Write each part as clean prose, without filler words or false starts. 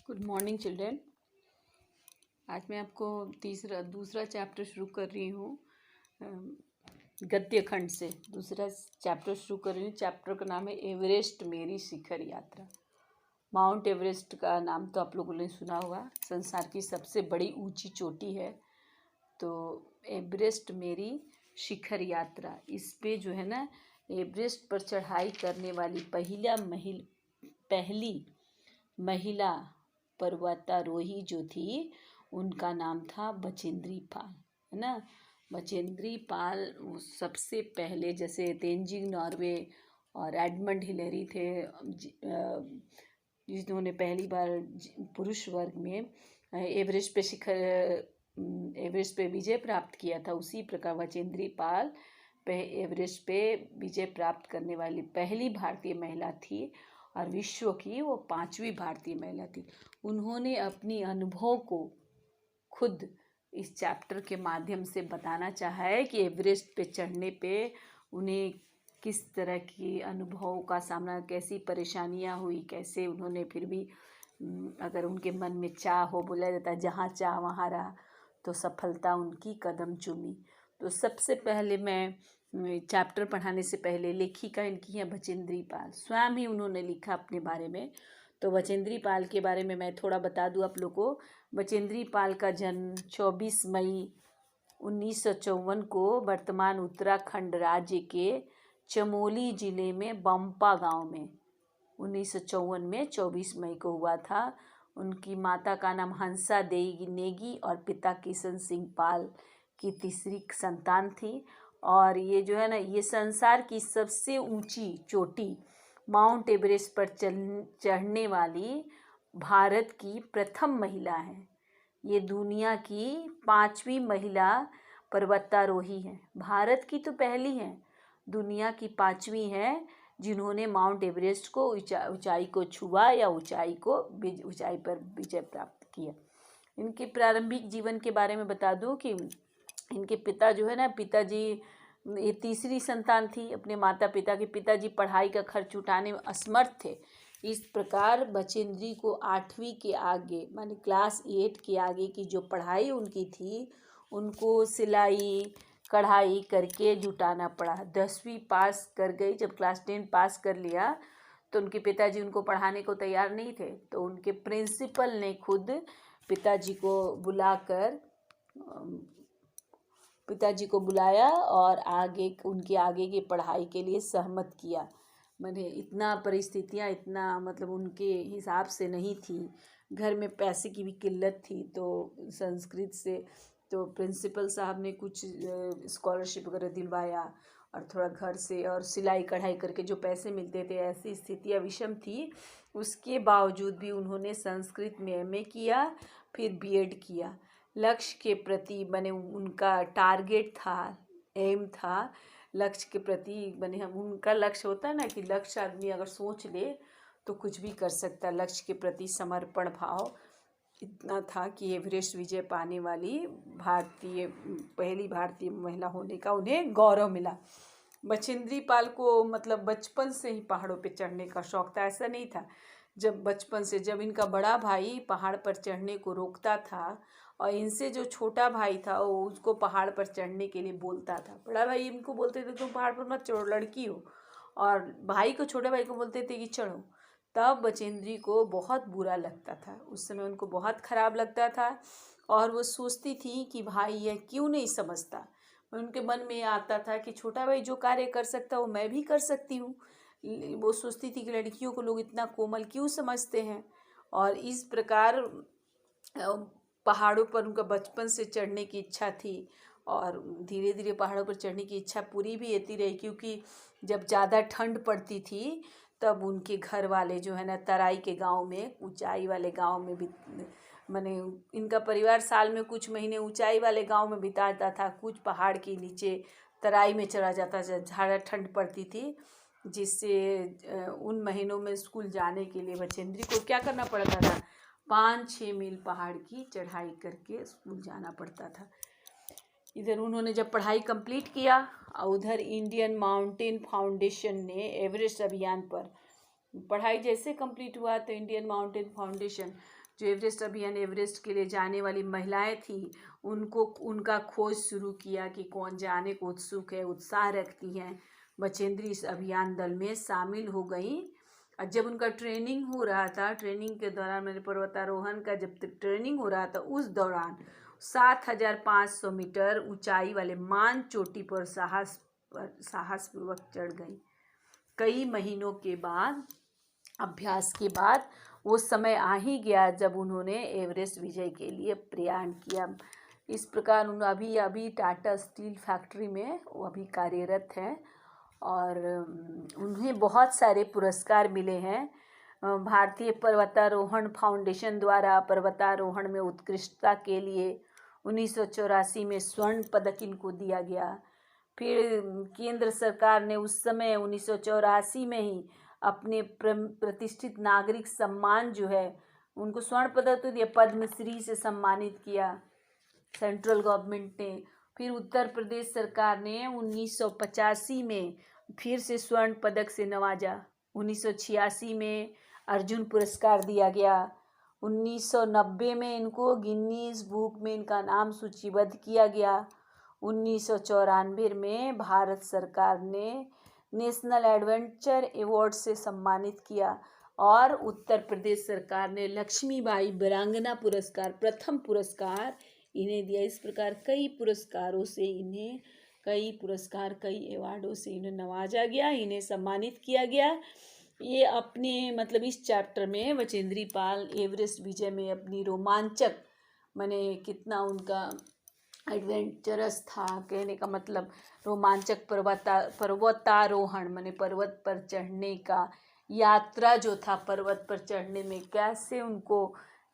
Good morning children. आज मैं आपको दूसरा चैप्टर शुरू कर रही हूँ। गद्य खंड से दूसरा चैप्टर शुरू कर रही हूँ। चैप्टर का नाम है एवरेस्ट मेरी शिखर यात्रा। माउंट एवरेस्ट का नाम तो आप लोगों ने सुना होगा, संसार की सबसे बड़ी ऊंची चोटी है। तो एवरेस्ट मेरी शिखर यात्रा, इस पे जो है ना, एवरेस्ट पर चढ़ाई करने वाली पहली महिला पर्वतारोही जो थी, उनका नाम था बचेंद्री पाल, है ना। बचेंद्री पाल सबसे पहले, जैसे तेंजिंग नॉर्वे और एडमंड हिलेरी थे जिन्होंने पहली बार पुरुष वर्ग में एवरेस्ट पे विजय प्राप्त किया था, उसी प्रकार बचेंद्री पाल एवरेस्ट पे विजय प्राप्त करने वाली पहली भारतीय महिला थी और विश्व की वो 5वीं भारतीय महिला थी। उन्होंने अपनी अनुभव को खुद इस चैप्टर के माध्यम से बताना चाहा है कि एवरेस्ट पे चढ़ने पे उन्हें किस तरह की अनुभव का सामना, कैसी परेशानियां हुई, कैसे उन्होंने फिर भी, अगर उनके मन में चाह हो, बोला जाता है जहाँ चाह वहाँ रहा, तो सफलता उनकी कदम चूमी। तो सबसे पहले मैं चैप्टर पढ़ाने से पहले लेखिका इनकी है बचेंद्री पाल, स्वयं ही उन्होंने लिखा अपने बारे में। तो बचेंद्री पाल के बारे में मैं थोड़ा बता दूं आप लोग को। बचेंद्री पाल का जन्म 24 मई 1954 को वर्तमान उत्तराखंड राज्य के चमोली जिले में बम्पा गांव में 1954 में 24 मई को हुआ था। उनकी माता का नाम हंसा देई नेगी और पिता किशन सिंह पाल की तीसरी संतान थी। और ये जो है ना, ये संसार की सबसे ऊंची चोटी माउंट एवरेस्ट पर चढ़ने वाली भारत की प्रथम महिला है। ये दुनिया की 5वीं महिला पर्वतारोही है। भारत की तो पहली है, दुनिया की 5वीं है जिन्होंने माउंट एवरेस्ट को ऊंचाई को छुआ या ऊंचाई पर विजय प्राप्त किया। इनके प्रारंभिक जीवन के बारे में बता दूं कि इनके पिता जो है ना, पिताजी, ये तीसरी संतान थी। अपने माता पिता के पिताजी पढ़ाई का खर्च उठाने में असमर्थ थे। इस प्रकार बचेंद्री को 8वीं के आगे, माने क्लास 8 के आगे की जो पढ़ाई उनकी थी, उनको सिलाई कढ़ाई करके जुटाना पड़ा। 10वीं पास कर गई। जब क्लास 10 पास कर लिया तो उनके पिताजी उनको पढ़ाने को तैयार नहीं थे। तो उनके प्रिंसिपल ने खुद पिताजी को बुलाया और उनकी आगे की पढ़ाई के लिए सहमत किया। मैंने इतना परिस्थितियाँ इतना मतलब उनके हिसाब से नहीं थी, घर में पैसे की भी किल्लत थी। तो संस्कृत से तो प्रिंसिपल साहब ने कुछ स्कॉलरशिप वगैरह दिलवाया और थोड़ा घर से और सिलाई कढ़ाई करके जो पैसे मिलते थे, ऐसी स्थितियाँ विषम थी। उसके बावजूद भी उन्होंने संस्कृत में एमए किया, फिर बीएड किया। लक्ष्य के प्रति बने उनका टारगेट था, एम था, लक्ष्य के प्रति बने हम, उनका लक्ष्य होता है ना कि लक्ष्य आदमी अगर सोच ले तो कुछ भी कर सकता। लक्ष्य के प्रति समर्पण भाव इतना था कि एवरेस्ट विजय पाने वाली पहली भारतीय महिला होने का उन्हें गौरव मिला। बचेंद्री पाल को मतलब बचपन से ही पहाड़ों पे चढ़ने का शौक था। ऐसा नहीं था, जब इनका बड़ा भाई पहाड़ पर चढ़ने को रोकता था और इनसे जो छोटा भाई था वो उसको पहाड़ पर चढ़ने के लिए बोलता था। बड़ा भाई इनको बोलते थे तुम पहाड़ पर मत चढ़ो, लड़की हो, और भाई को, छोटे भाई को बोलते थे कि चढ़ो। तब बचेंद्री को बहुत बुरा लगता था, उस समय उनको बहुत खराब लगता था और वो सोचती थी कि भाई यह क्यों नहीं समझता। उनके मन में आता था कि छोटा भाई जो कार्य कर सकता वो मैं भी कर सकती हूँ। वो सोचती थी कि लड़कियों को लोग इतना कोमल क्यों समझते हैं। और इस प्रकार पहाड़ों पर उनका बचपन से चढ़ने की इच्छा थी और धीरे धीरे पहाड़ों पर चढ़ने की इच्छा पूरी भी होती रही, क्योंकि जब ज़्यादा ठंड पड़ती थी तब उनके घर वाले जो है ना, तराई के गांव में, ऊंचाई वाले गांव में भी, माने इनका परिवार साल में कुछ महीने ऊंचाई वाले गांव में बिताता था, कुछ पहाड़ के नीचे तराई में चला जाता था। ज़्यादा ठंड पड़ती थी, जिससे उन महीनों में स्कूल जाने के लिए बचेंद्री को क्या करना पड़ता था, 5-6 मील पहाड़ की चढ़ाई करके स्कूल जाना पड़ता था। इधर उन्होंने जब पढ़ाई कंप्लीट किया, उधर इंडियन माउंटेन फाउंडेशन ने एवरेस्ट अभियान पर पढ़ाई जैसे कंप्लीट हुआ तो इंडियन माउंटेन फाउंडेशन जो एवरेस्ट अभियान, एवरेस्ट के लिए जाने वाली महिलाएं थी, उनको उनका खोज शुरू किया कि कौन जाने को उत्सुक है, उत्साह रखती हैं। बछेंद्री इस अभियान दल में शामिल हो गई। और जब उनका ट्रेनिंग हो रहा था, ट्रेनिंग के दौरान मैंने पर्वतारोहण का जब तक ट्रेनिंग हो रहा था, उस दौरान 7,500 मीटर ऊंचाई वाले मान चोटी पर साहसपूर्वक चढ़ गई। कई महीनों के बाद, अभ्यास के बाद वो समय आ ही गया जब उन्होंने एवरेस्ट विजय के लिए प्रयाण किया। इस प्रकार अभी टाटा स्टील फैक्ट्री में वो अभी कार्यरत हैं और उन्हें बहुत सारे पुरस्कार मिले हैं। भारतीय पर्वतारोहण फाउंडेशन द्वारा पर्वतारोहण में उत्कृष्टता के लिए 1984 में स्वर्ण पदक इनको दिया गया। फिर केंद्र सरकार ने उस समय 1984 में ही अपने प्रतिष्ठित नागरिक सम्मान जो है, उनको स्वर्ण पदक तो दिया, पद्मश्री से सम्मानित किया सेंट्रल गवर्नमेंट ने। फिर उत्तर प्रदेश सरकार ने 1985 में फिर से स्वर्ण पदक से नवाजा। 1986 में अर्जुन पुरस्कार दिया गया। 1990 में इनको गिनीज बुक में इनका नाम सूचीबद्ध किया गया। 1994 में भारत सरकार ने नेशनल एडवेंचर अवार्ड से सम्मानित किया और उत्तर प्रदेश सरकार ने लक्ष्मीबाई वीरांगना पुरस्कार, प्रथम पुरस्कार इन्हें दिया। इस प्रकार कई पुरस्कारों से इन्हें, कई अवार्डों से इन्हें नवाजा गया, इन्हें सम्मानित किया गया। ये अपने मतलब इस चैप्टर में बछेंद्री पाल एवरेस्ट विजय में अपनी रोमांचक, माने कितना उनका एडवेंचरस था, कहने का मतलब रोमांचक पर्वतारोहण माने पर्वत पर चढ़ने का यात्रा जो था, पर्वत पर चढ़ने में कैसे उनको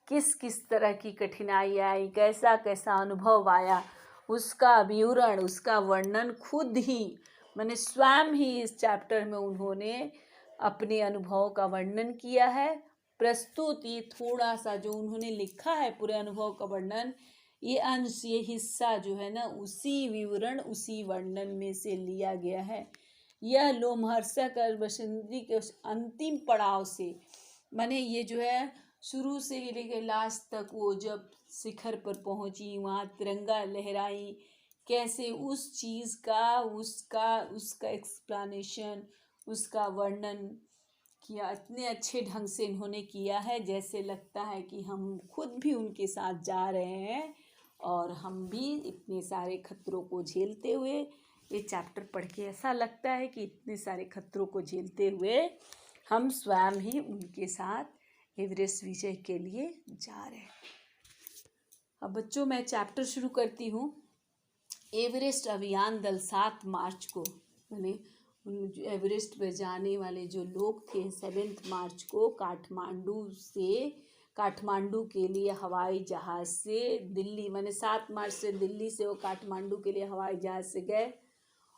किस किस तरह की कठिनाई आई, कैसा कैसा अनुभव आया, उसका विवरण, उसका वर्णन खुद ही माने स्वयं ही इस चैप्टर में उन्होंने अपने अनुभव का वर्णन किया है। प्रस्तुत ये थोड़ा सा जो उन्होंने लिखा है पूरे अनुभव का वर्णन, ये अंश, ये हिस्सा जो है ना, उसी विवरण, उसी वर्णन में से लिया गया है। यह लोमहर्षक और बछेंद्री के अंतिम पड़ाव से, माने ये जो है शुरू से लेकर लास्ट तक, वो जब शिखर पर पहुंची, वहाँ तिरंगा लहराई, कैसे उस चीज़ का उसका एक्सप्लेनेशन, उसका वर्णन किया। इतने अच्छे ढंग से इन्होंने किया है जैसे लगता है कि हम खुद भी उनके साथ जा रहे हैं और हम भी इतने सारे खतरों को झेलते हुए, ये चैप्टर पढ़ के ऐसा लगता है कि इतने सारे खतरों को झेलते हुए हम स्वयं ही उनके साथ एवरेस्ट विजय के लिए जा रहे हैं। अब बच्चों मैं चैप्टर शुरू करती हूँ। एवरेस्ट अभियान दल 7 मार्च को, माने एवरेस्ट पर जाने वाले जो लोग थे 7 मार्च को काठमांडू के लिए हवाई जहाज़ से दिल्ली, माने 7 मार्च से दिल्ली से वो काठमांडू के लिए हवाई जहाज़ से गए।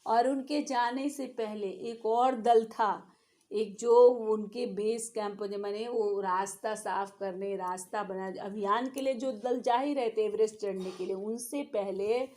और उनके जाने से पहले एक और दल था, एक जो उनके बेस कैंप माने वो रास्ता साफ करने, रास्ता बना, अभियान के लिए जो दल जा ही रहे थे एवरेस्ट चढ़ने के लिए, उनसे पहले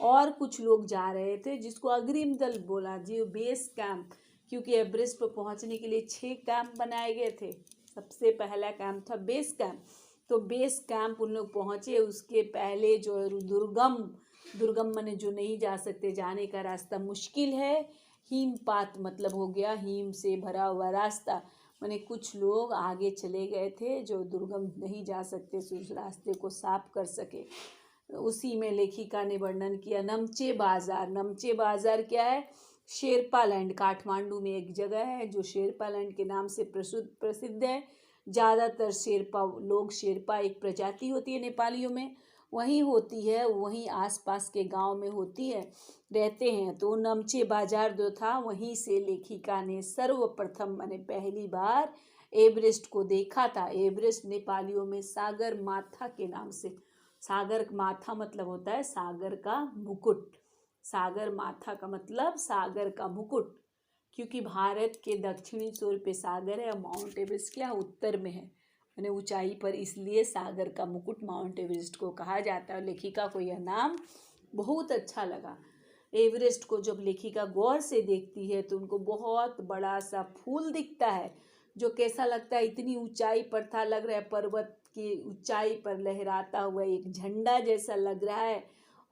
और कुछ लोग जा रहे थे जिसको अग्रिम दल बोला, जो बेस कैंप, क्योंकि एवरेस्ट पर पहुंचने के लिए 6 कैंप बनाए गए थे। सबसे पहला कैंप था बेस कैंप, तो बेस कैंप उन लोग पहुंचे। उसके पहले जो दुर्गम माने जो नहीं जा सकते, जाने का रास्ता मुश्किल है, हिमपात मतलब हो गया हिम से भरा हुआ रास्ता, माने कुछ लोग आगे चले गए थे जो दुर्गम नहीं जा सकते, उस रास्ते को साफ कर सके। उसी में लेखिका ने वर्णन किया नमचे बाज़ार क्या है? शेरपा लैंड, काठमांडू में एक जगह है जो शेरपा लैंड के नाम से प्रसिद्ध है। ज़्यादातर शेरपा एक प्रजाति होती है नेपालियों में, वहीं होती है, वहीं आसपास के गांव में होती है, रहते हैं। तो नमचे बाज़ार जो था, वहीं से लेखिका ने सर्वप्रथम माने पहली बार एवरेस्ट को देखा था। एवरेस्ट नेपालियों में सागर माथा के नाम से, सागर माथा मतलब होता है सागर का मुकुट, सागर माथा का मतलब सागर का मुकुट, क्योंकि भारत के दक्षिणी छोर पे सागर है और माउंट एवरेस्ट क्या उत्तर में है, यानी ऊंचाई पर, इसलिए सागर का मुकुट माउंट एवरेस्ट को कहा जाता है। लेखिका को यह नाम बहुत अच्छा लगा। एवरेस्ट को जब लेखिका गौर से देखती है तो उनको बहुत बड़ा सा फूल दिखता है, जो कैसा लगता है, इतनी ऊंचाई पर था, लग रहा है पर्वत की ऊंचाई पर लहराता हुआ एक झंडा जैसा लग रहा है।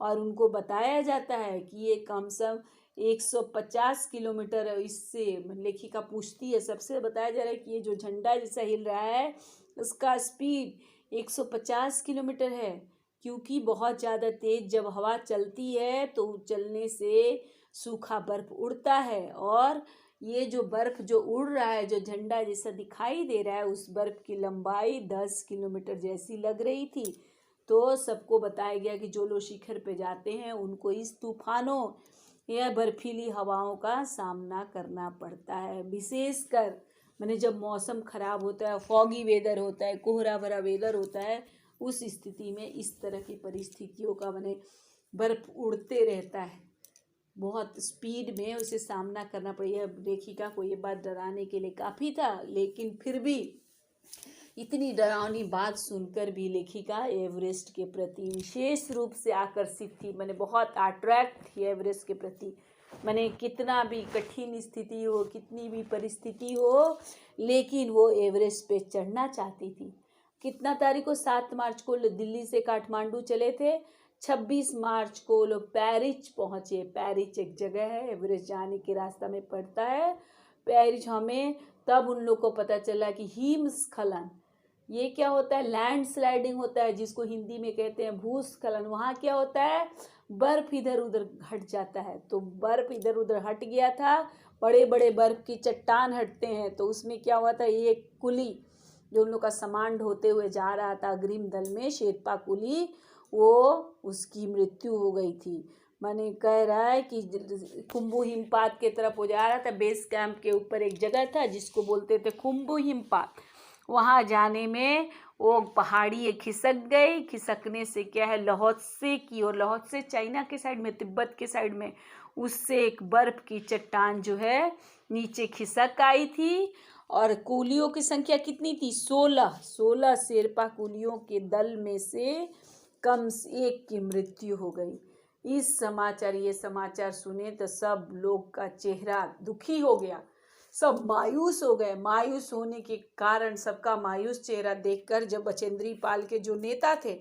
और उनको बताया जाता है कि ये कम से कम 150 किलोमीटर है। इससे लेखिका पूछती है, सबसे बताया जा रहा है कि ये जो झंडा जैसा हिल रहा है उसका स्पीड 150 किलोमीटर है, क्योंकि बहुत ज़्यादा तेज जब हवा चलती है तो चलने से सूखा बर्फ उड़ता है। और ये जो बर्फ जो उड़ रहा है, जो झंडा जैसा दिखाई दे रहा है, उस बर्फ की लंबाई 10 किलोमीटर जैसी लग रही थी। तो सबको बताया गया कि जो लोग शिखर पे जाते हैं उनको इस तूफानों या बर्फीली हवाओं का सामना करना पड़ता है। विशेषकर मैंने जब मौसम खराब होता है, फॉगी वेदर होता है, कोहरा भरा वेदर होता है, उस स्थिति में इस तरह की परिस्थितियों का मैंने बर्फ उड़ते रहता है, बहुत स्पीड में उसे सामना करना पड़ेगा। लेखिका को ये बात डराने के लिए काफ़ी था, लेकिन फिर भी इतनी डरावनी बात सुनकर भी लेखिका एवरेस्ट के प्रति विशेष रूप से आकर्षित थी। मैंने बहुत अट्रैक्ट थी एवरेस्ट के प्रति। मैंने कितना भी कठिन स्थिति हो, कितनी भी परिस्थिति हो, लेकिन वो एवरेस्ट पे चढ़ना चाहती थी। कितना तारीख को? 7 मार्च को दिल्ली से काठमांडू चले थे। 26 मार्च को लोग पेरिस पहुँचे। पेरिस एक जगह है, एवरेस्ट जाने के रास्ता में पड़ता है। पेरिस हमें तब उन लोग को पता चला कि हिमस्खलन, ये क्या होता है? लैंड स्लाइडिंग होता है, जिसको हिंदी में कहते हैं भूस्खलन। वहाँ क्या होता है? बर्फ इधर उधर हट जाता है। तो बर्फ इधर उधर हट गया था, बड़े बड़े बर्फ की चट्टान हटते हैं। तो उसमें क्या हुआ था, ये कुली जो उन लोग का सामान ढोते हुए जा रहा था अग्रिम दल में, शेरपा कुली, वो उसकी मृत्यु हो गई थी। मैंने कह रहा है कि खुम्बू हिमपात के तरफ हो जा रहा था। बेस कैंप के ऊपर एक जगह था जिसको बोलते थे खुम्बू हिमपात। वहाँ जाने में वो पहाड़ी खिसक गई। खिसकने से क्या है, लहौत्से की और लहौत्से चाइना के साइड में, तिब्बत के साइड में, उससे एक बर्फ की चट्टान जो है नीचे खिसक आई थी। और कूलियों की संख्या कितनी थी? 16 शेरपा कूलियों के दल में से कम से एक की मृत्यु हो गई। ये समाचार सुने तो सब लोग का चेहरा दुखी हो गया, सब मायूस हो गए। मायूस होने के कारण सबका मायूस चेहरा देखकर जब बचेंद्री पाल के जो नेता थे,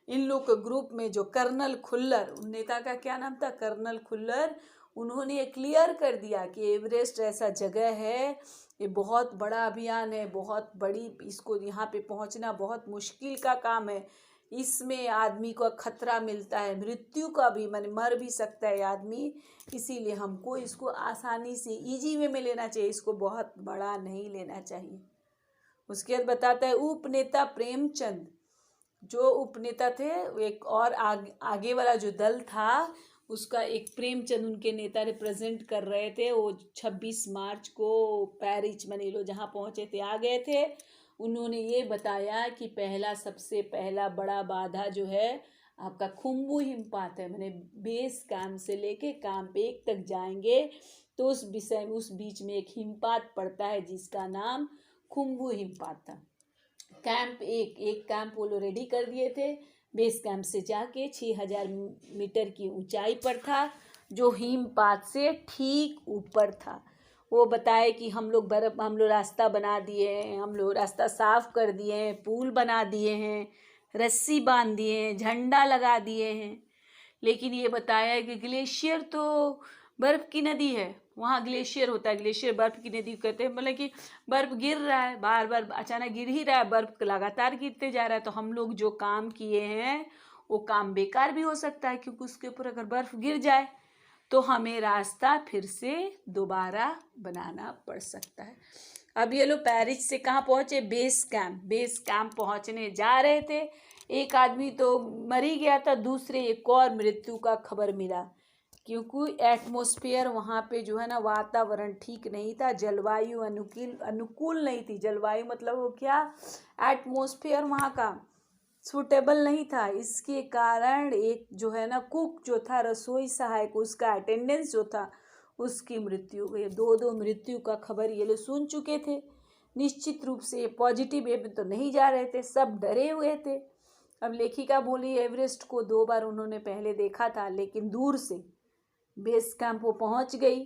इन लोग के ग्रुप में जो कर्नल खुल्लर, उन नेता का क्या नाम था? कर्नल खुल्लर, उन्होंने ये क्लियर कर दिया कि एवरेस्ट ऐसा जगह है, ये बहुत बड़ा अभियान है, बहुत बड़ी, इसको यहाँ पे पहुँचना बहुत मुश्किल का काम है। इसमें आदमी को खतरा मिलता है, मृत्यु का भी, माने मर भी सकता है आदमी। इसीलिए हमको इसको आसानी से इजी वे में लेना चाहिए, इसको बहुत बड़ा नहीं लेना चाहिए। उसके बाद बताता है उपनेता प्रेमचंद, जो उपनेता थे, एक और आगे वाला जो दल था उसका एक प्रेमचंद उनके नेता रिप्रेजेंट कर रहे थे। वो 26 मार्च को पेरिस मनीलो जहाँ पहुँचे थे आ गए थे। उन्होंने ये बताया कि सबसे पहला बड़ा बाधा जो है आपका खुम्बू हिमपात है। मैंने बेस कैंप से लेके कैंप 1 तक जाएंगे तो उस बीच में एक हिमपात पड़ता है जिसका नाम खुम्बू हिमपात था। कैंप एक कैंप वो लोग रेडी कर दिए थे, बेस कैंप से जाके 6000 मीटर की ऊंचाई पर था, जो हिमपात से ठीक ऊपर था। वो बताए कि हम लोग रास्ता बना दिए हैं, हम लोग रास्ता साफ कर दिए हैं, पुल बना दिए हैं, रस्सी बांध दिए हैं, झंडा लगा दिए हैं। लेकिन ये बताया कि ग्लेशियर तो बर्फ़ की नदी है, वहाँ ग्लेशियर होता है, ग्लेशियर बर्फ़ की नदी कहते हैं। मतलब कि बर्फ़ गिर रहा है, बार बार अचानक गिर ही रहा है, बर्फ़ लगातार गिरते जा रहा है। तो हम लोग जो काम किए हैं वो काम बेकार भी हो सकता है, क्योंकि उसके ऊपर अगर बर्फ़ गिर जाए तो हमें रास्ता फिर से दोबारा बनाना पड़ सकता है। अब ये लोग पेरिस से कहाँ पहुँचे? बेस कैंप पहुँचने जा रहे थे। एक आदमी तो मर ही गया था, दूसरे एक और मृत्यु का खबर मिला, क्योंकि एटमॉस्फेयर वहाँ पे जो है ना, वातावरण ठीक नहीं था, जलवायु अनुकूल नहीं थी। जलवायु मतलब वो क्या, एटमॉस्फेयर वहाँ का सूटेबल नहीं था। इसके कारण एक जो है ना कुक जो था, रसोई सहायक, उसका अटेंडेंस जो था, उसकी मृत्यु हो गई। 2 मृत्यु का खबर ये लोग सुन चुके थे। निश्चित रूप से पॉजिटिव वे में तो नहीं जा रहे थे, सब डरे हुए थे। अब लेखिका बोली एवरेस्ट को 2 बार उन्होंने पहले देखा था, लेकिन दूर से। बेस कैंप वो पहुँच गई।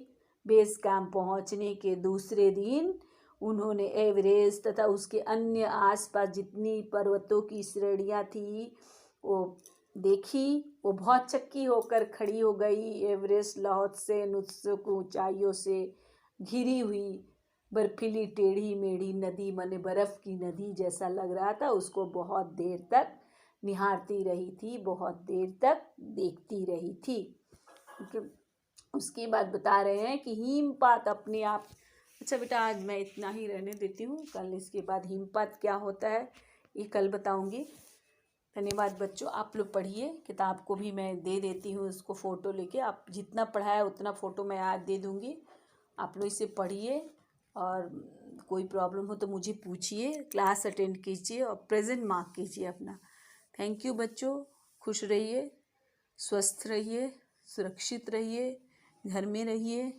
बेस कैंप पहुँचने के दूसरे दिन उन्होंने एवरेस्ट तथा उसके अन्य आसपास जितनी पर्वतों की श्रेणियाँ थी वो देखी। वो बहुत चक्की होकर खड़ी हो गई। एवरेस्ट लाओत्से नुत्सुक ऊंचाइयों से घिरी हुई बर्फीली टेढ़ी मेढ़ी नदी, माने बर्फ की नदी जैसा लग रहा था। उसको बहुत देर तक निहारती रही थी, बहुत देर तक देखती रही थी। उसके बाद बता रहे हैं कि हिमपात अपने आप। अच्छा बेटा, आज मैं इतना ही रहने देती हूँ। कल इसके बाद हिमपात क्या होता है ये कल बताऊँगी। धन्यवाद बच्चों। आप लोग पढ़िए। किताब को भी मैं दे देती हूँ, उसको फ़ोटो लेके। आप जितना पढ़ाया उतना फ़ोटो मैं आज दे दूँगी। आप लोग इसे पढ़िए और कोई प्रॉब्लम हो तो मुझे पूछिए। क्लास अटेंड कीजिए और प्रेजेंट मार्क कीजिए अपना। थैंक यू बच्चों। खुश रहिए, स्वस्थ रहिए, सुरक्षित रहिए, घर में रहिए।